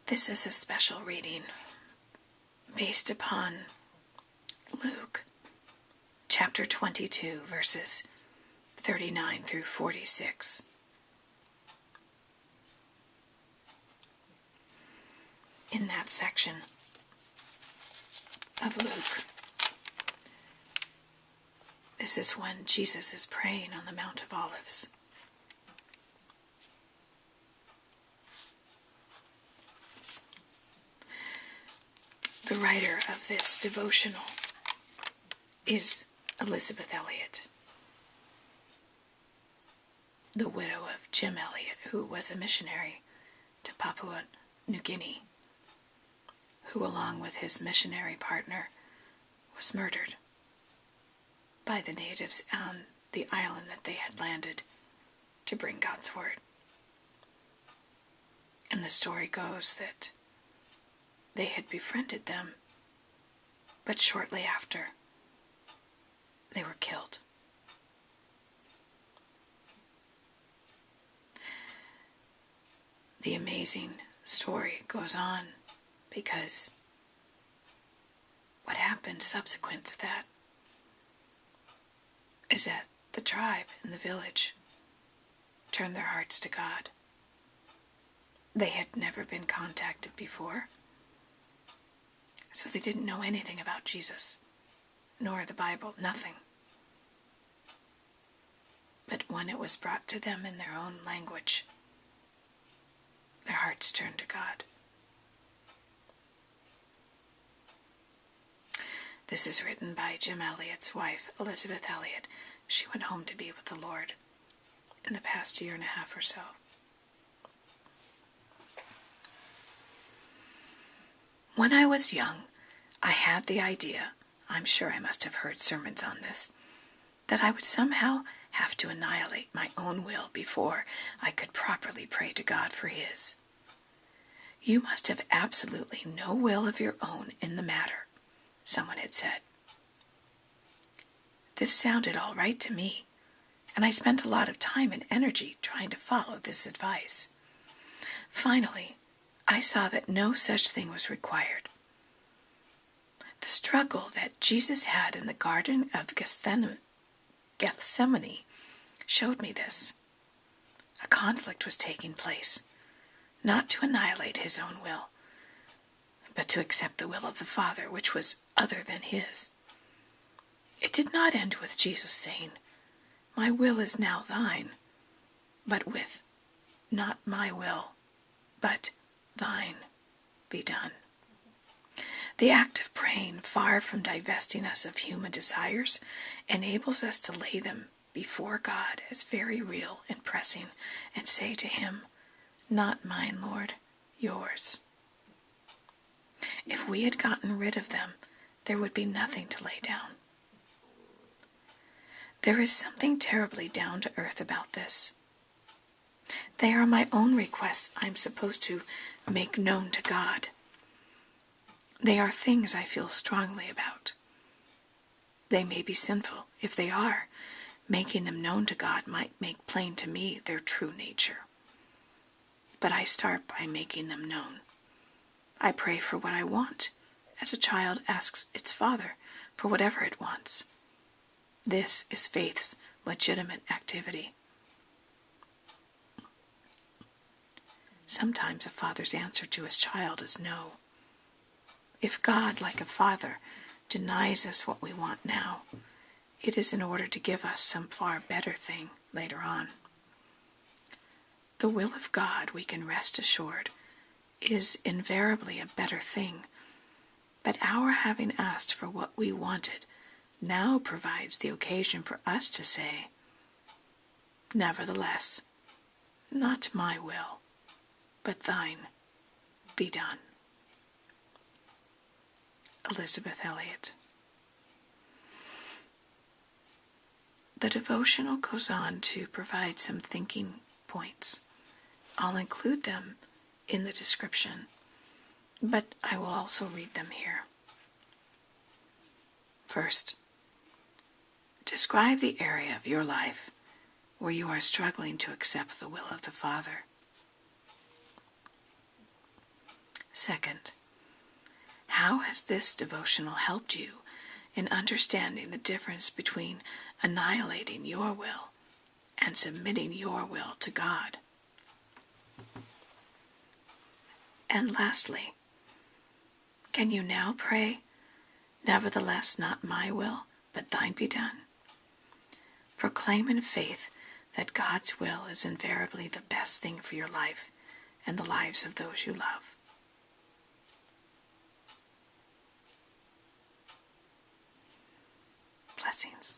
This is a special reading based upon Luke chapter 22, verses 39 through 46. In that section of Luke, this is when Jesus is praying on the Mount of Olives. The writer of this devotional is Elizabeth Elliot, the widow of Jim Elliot, who was a missionary to Papua New Guinea, who along with his missionary partner was murdered by the natives on the island that they had landed to bring God's word. And the story goes that they had befriended them, but shortly after, they were killed. The amazing story goes on because what happened subsequent to that is that the tribe and the village turned their hearts to God. They had never been contacted before, so they didn't know anything about Jesus, nor the Bible, nothing. But when it was brought to them in their own language, their hearts turned to God. This is written by Jim Elliot's wife, Elizabeth Elliot. She went home to be with the Lord in the past year and a half or so. When I was young, I had the idea, I'm sure I must have heard sermons on this, that I would somehow have to annihilate my own will before I could properly pray to God for His. You must have absolutely no will of your own in the matter, someone had said. This sounded all right to me, and I spent a lot of time and energy trying to follow this advice. Finally, I saw that no such thing was required. The struggle that Jesus had in the Garden of Gethsemane showed me this. A conflict was taking place, not to annihilate his own will, but to accept the will of the Father, which was other than his. It did not end with Jesus saying, "My will is now thine," but with, "Not my will, but thine be done." The act of praying, far from divesting us of human desires, enables us to lay them before God as very real and pressing and say to Him, "Not mine, Lord, yours." If we had gotten rid of them, there would be nothing to lay down. There is something terribly down to earth about this. They are my own requests I'm supposed to make known to God. They are things I feel strongly about. They may be sinful. If they are, making them known to God might make plain to me their true nature. But I start by making them known. I pray for what I want, as a child asks its father for whatever it wants. This is faith's legitimate activity. Sometimes a father's answer to his child is no. If God, like a father, denies us what we want now, it is in order to give us some far better thing later on. The will of God, we can rest assured, is invariably a better thing, but our having asked for what we wanted now provides the occasion for us to say, "Nevertheless, not my will, but thine be done." Elizabeth Elliot. The devotional goes on to provide some thinking points. I'll include them in the description, but I will also read them here. First, describe the area of your life where you are struggling to accept the will of the Father. Second, how has this devotional helped you in understanding the difference between annihilating your will and submitting your will to God? And lastly, can you now pray, "Nevertheless, not my will, but thine be done"? Proclaim in faith that God's will is invariably the best thing for your life and the lives of those you love. Blessings.